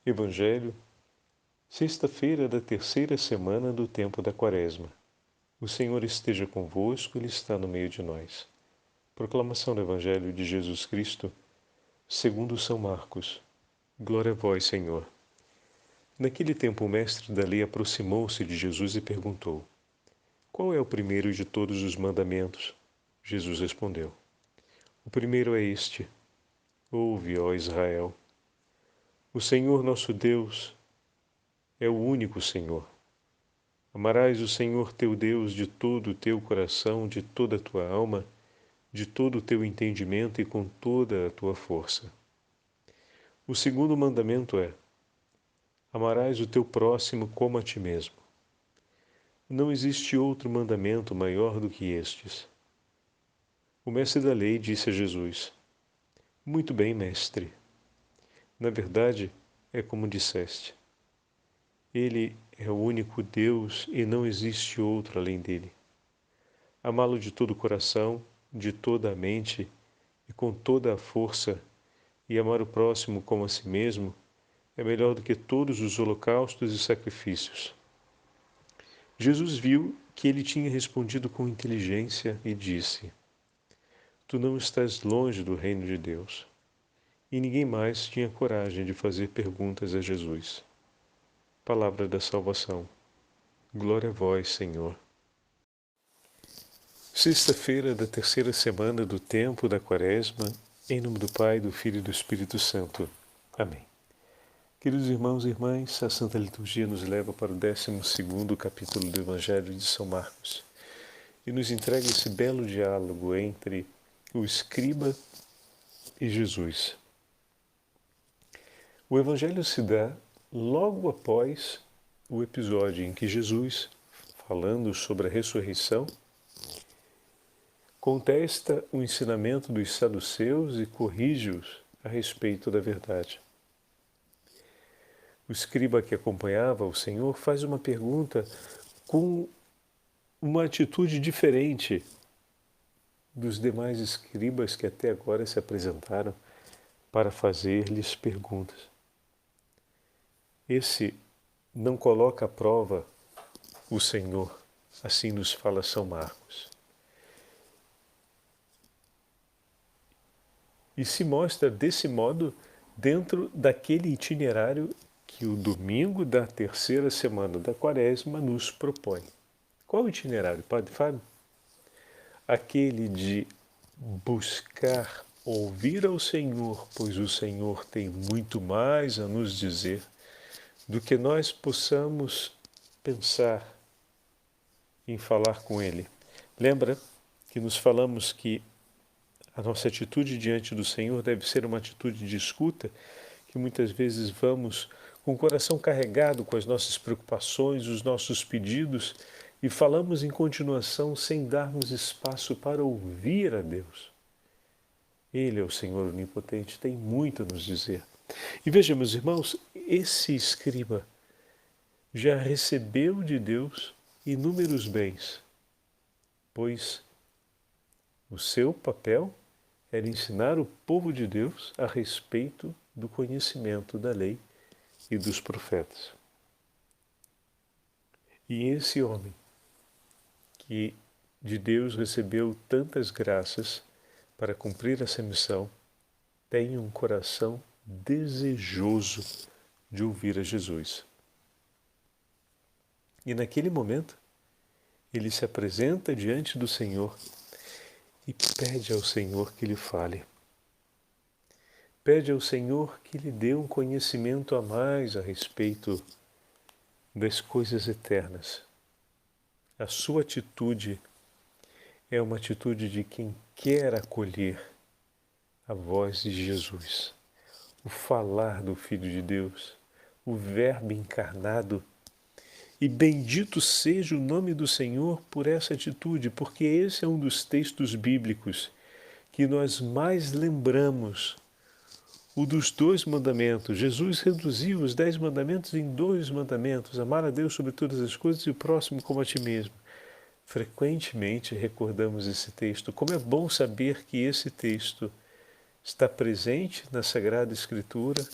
Evangelho, sexta-feira da terceira semana do tempo da Quaresma. O Senhor esteja convosco, Ele está no meio de nós. Proclamação do Evangelho de Jesus Cristo, segundo São Marcos. Glória a vós, Senhor. Naquele tempo o mestre da lei aproximou-se de Jesus e perguntou: Qual é o primeiro de todos os mandamentos? Jesus respondeu: O primeiro é este: Ouve, ó Israel. O Senhor nosso Deus é o único Senhor. Amarás o Senhor teu Deus de todo o teu coração, de toda a tua alma, de todo o teu entendimento e com toda a tua força. O segundo mandamento é: amarás o teu próximo como a ti mesmo. Não existe outro mandamento maior do que estes. O mestre da lei disse a Jesus: Muito bem, mestre. Na verdade, é como disseste. Ele é o único Deus e não existe outro além dele. Amá-lo de todo o coração, de toda a mente e com toda a força, e amar o próximo como a si mesmo, é melhor do que todos os holocaustos e sacrifícios. Jesus viu que ele tinha respondido com inteligência e disse: Tu não estás longe do reino de Deus. E ninguém mais tinha coragem de fazer perguntas a Jesus. Palavra da salvação. Glória a vós, Senhor. Sexta-feira da terceira semana do tempo da Quaresma, em nome do Pai, do Filho e do Espírito Santo. Amém. Queridos irmãos e irmãs, a Santa Liturgia nos leva para o 12º capítulo do Evangelho de São Marcos e nos entrega esse belo diálogo entre o escriba e Jesus. O Evangelho se dá logo após o episódio em que Jesus, falando sobre a ressurreição, contesta o ensinamento dos saduceus e corrige-os a respeito da verdade. O escriba que acompanhava o Senhor faz uma pergunta com uma atitude diferente dos demais escribas que até agora se apresentaram para fazer-lhes perguntas. Esse não coloca à prova o Senhor, assim nos fala São Marcos. E se mostra desse modo dentro daquele itinerário que o domingo da terceira semana da Quaresma nos propõe. Qual o itinerário, Padre Fábio? Aquele de buscar ouvir ao Senhor, pois o Senhor tem muito mais a nos dizer do que nós possamos pensar em falar com Ele. Lembra que nos falamos que a nossa atitude diante do Senhor deve ser uma atitude de escuta, que muitas vezes vamos com o coração carregado com as nossas preocupações, os nossos pedidos, e falamos em continuação sem darmos espaço para ouvir a Deus. Ele é o Senhor onipotente, tem muito a nos dizer. E vejamos, irmãos, esse escriba já recebeu de Deus inúmeros bens, pois o seu papel era ensinar o povo de Deus a respeito do conhecimento da lei e dos profetas. E esse homem, que de Deus recebeu tantas graças para cumprir essa missão, tem um coração desejoso de ouvir a Jesus. E naquele momento, ele se apresenta diante do Senhor e pede ao Senhor que lhe fale. Pede ao Senhor que lhe dê um conhecimento a mais a respeito das coisas eternas. A sua atitude é uma atitude de quem quer acolher a voz de Jesus, o falar do Filho de Deus, o Verbo encarnado. E bendito seja o nome do Senhor por essa atitude, porque esse é um dos textos bíblicos que nós mais lembramos, o dos 2 mandamentos. Jesus reduziu os 10 mandamentos em 2 mandamentos, amar a Deus sobre todas as coisas e o próximo como a ti mesmo. Frequentemente recordamos esse texto. Como é bom saber que esse texto está presente na Sagrada Escritura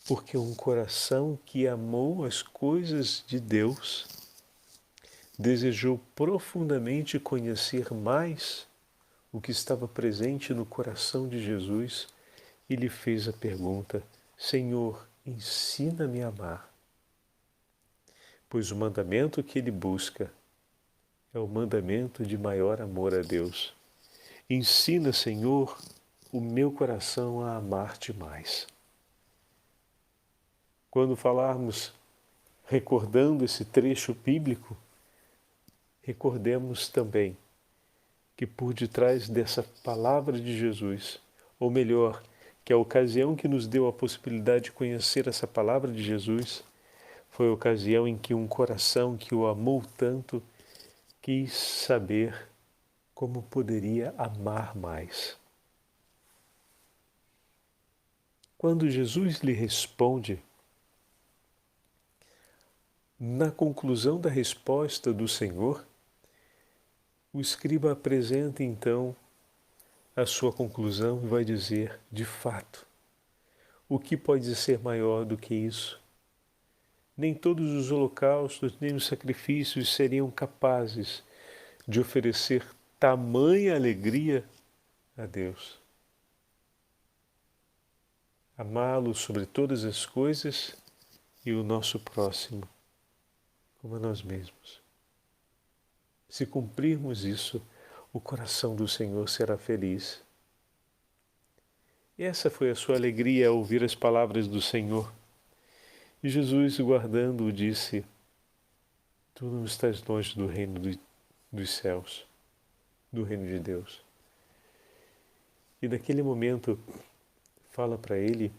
porque um coração que amou as coisas de Deus desejou profundamente conhecer mais o que estava presente no coração de Jesus e lhe fez a pergunta: Senhor, ensina-me a amar. Pois o mandamento que ele busca é o mandamento de maior amor a Deus. Ensina, Senhor, o meu coração a amar-te mais. Quando falarmos, recordando esse trecho bíblico, recordemos também que por detrás dessa palavra de Jesus, ou melhor, que a ocasião que nos deu a possibilidade de conhecer essa palavra de Jesus, foi a ocasião em que um coração que o amou tanto quis saber como poderia amar mais. Quando Jesus lhe responde, na conclusão da resposta do Senhor, o escriba apresenta então a sua conclusão e vai dizer, de fato, o que pode ser maior do que isso? Nem todos os holocaustos, nem os sacrifícios seriam capazes de oferecer tamanha alegria a Deus. Amá-lo sobre todas as coisas e o nosso próximo como a nós mesmos. Se cumprirmos isso, o coração do Senhor será feliz. E essa foi a sua alegria ao ouvir as palavras do Senhor. E Jesus, guardando-o, disse, tu não estás longe do reino dos céus, do reino de Deus. E naquele momento fala para ele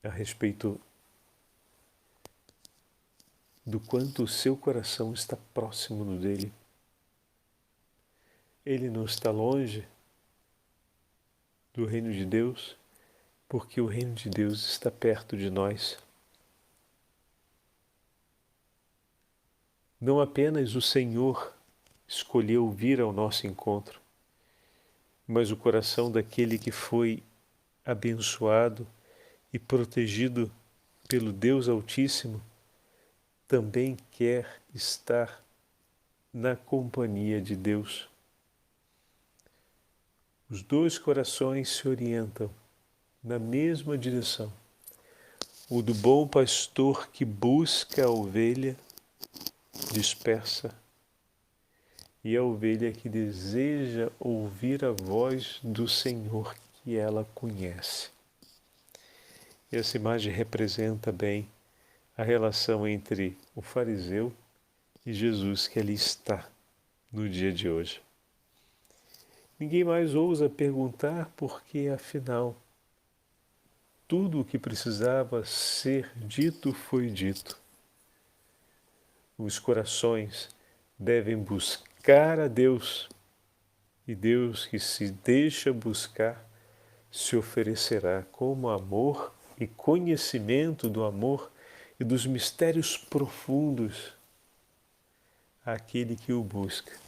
a respeito do quanto o seu coração está próximo do dele. Ele não está longe do reino de Deus, porque o reino de Deus está perto de nós. Não apenas o Senhor escolheu vir ao nosso encontro, mas o coração daquele que foi abençoado e protegido pelo Deus Altíssimo também quer estar na companhia de Deus. Os dois corações se orientam na mesma direção. O do bom pastor que busca a ovelha dispersa e a ovelha que deseja ouvir a voz do Senhor que ela conhece. Essa imagem representa bem a relação entre o fariseu e Jesus que ali está no dia de hoje. Ninguém mais ousa perguntar porque, afinal, tudo o que precisava ser dito foi dito. Os corações devem buscar a Deus e Deus que se deixa buscar se oferecerá como amor e conhecimento do amor e dos mistérios profundos àquele que o busca.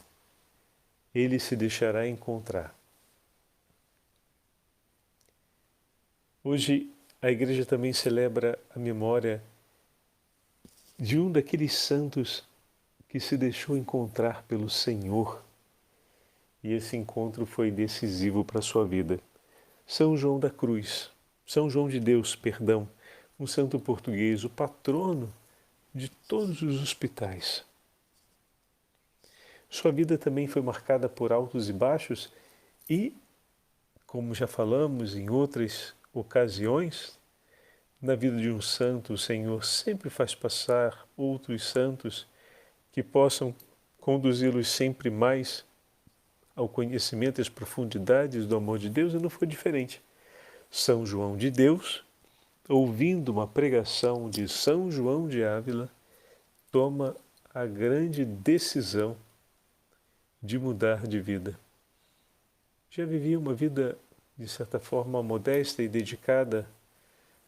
Ele se deixará encontrar. Hoje a Igreja também celebra a memória de um daqueles santos que se deixou encontrar pelo Senhor. E esse encontro foi decisivo para a sua vida. São João da Cruz, São João de Deus, perdão, um santo português, o patrono de todos os hospitais. Sua vida também foi marcada por altos e baixos e, como já falamos em outras ocasiões, na vida de um santo, o Senhor sempre faz passar outros santos que possam conduzi-los sempre mais ao conhecimento e às profundidades do amor de Deus, e não foi diferente. São João de Deus, ouvindo uma pregação de São João de Ávila, toma a grande decisão de mudar de vida. Já vivia uma vida, de certa forma, modesta e dedicada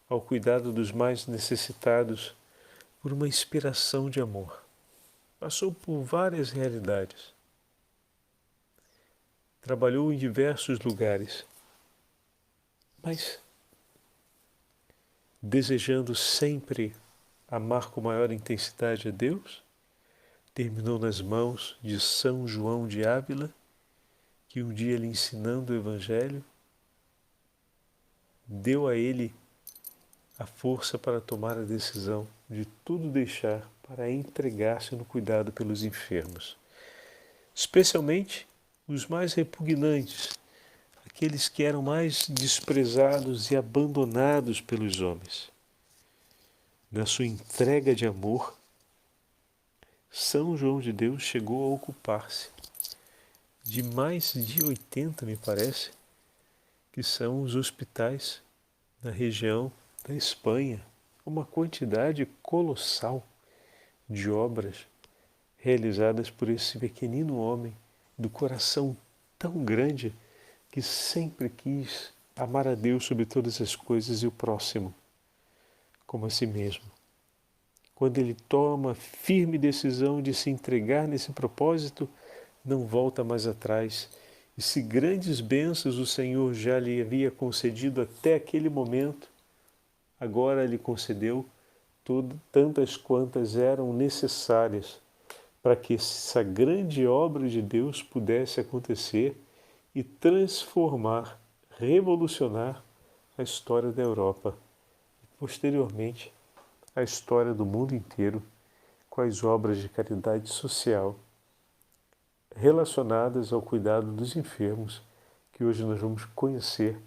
ao cuidado dos mais necessitados por uma inspiração de amor. Passou por várias realidades. Trabalhou em diversos lugares. Mas desejando sempre amar com maior intensidade a Deus, terminou nas mãos de São João de Ávila, que um dia lhe ensinando o Evangelho, deu a ele a força para tomar a decisão de tudo deixar para entregar-se no cuidado pelos enfermos, especialmente os mais repugnantes, aqueles que eram mais desprezados e abandonados pelos homens. Na sua entrega de amor, São João de Deus chegou a ocupar-se de mais de 80, me parece, que são os hospitais na região da Espanha, uma quantidade colossal de obras realizadas por esse pequenino homem do coração tão grande que sempre quis amar a Deus sobre todas as coisas e o próximo como a si mesmo. Quando ele toma a firme decisão de se entregar nesse propósito, não volta mais atrás. E se grandes bênçãos o Senhor já lhe havia concedido até aquele momento, agora lhe concedeu tantas quantas eram necessárias para que essa grande obra de Deus pudesse acontecer e transformar, revolucionar a história da Europa e, posteriormente, a história do mundo inteiro com as obras de caridade social relacionadas ao cuidado dos enfermos, que hoje nós vamos conhecer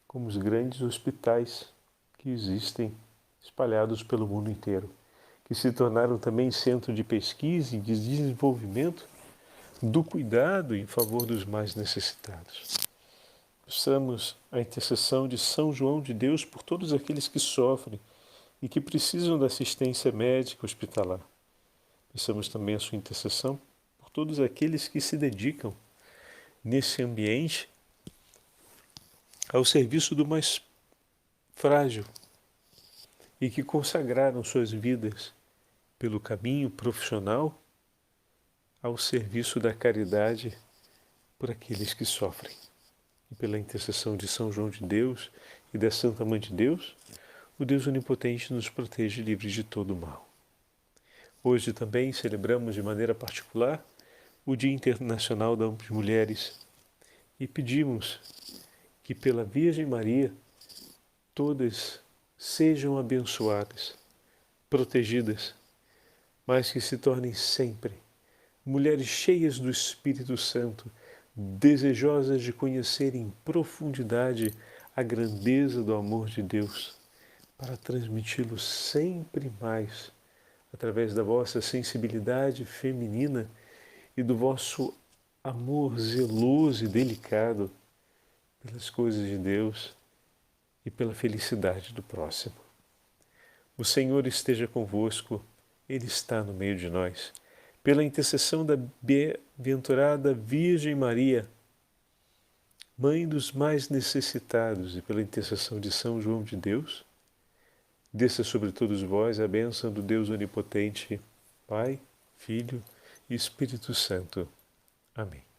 como os grandes hospitais que existem espalhados pelo mundo inteiro, que se tornaram também centro de pesquisa e de desenvolvimento do cuidado em favor dos mais necessitados. Peçamos a intercessão de São João de Deus por todos aqueles que sofrem e que precisam da assistência médica hospitalar. Peçamos também a sua intercessão por todos aqueles que se dedicam nesse ambiente ao serviço do mais frágil e que consagraram suas vidas pelo caminho profissional ao serviço da caridade por aqueles que sofrem. E pela intercessão de São João de Deus e da Santa Mãe de Deus, o Deus Onipotente nos protege livre de todo o mal. Hoje também celebramos de maneira particular o Dia Internacional das Mulheres e pedimos que pela Virgem Maria todas sejam abençoadas, protegidas, mas que se tornem sempre mulheres cheias do Espírito Santo, desejosas de conhecer em profundidade a grandeza do amor de Deus, para transmiti-lo sempre mais, através da vossa sensibilidade feminina e do vosso amor zeloso e delicado pelas coisas de Deus e pela felicidade do próximo. O Senhor esteja convosco, Ele está no meio de nós. Pela intercessão da bem-aventurada Virgem Maria, Mãe dos mais necessitados, e pela intercessão de São João de Deus, desça sobre todos vós a bênção do Deus Onipotente, Pai, Filho e Espírito Santo. Amém.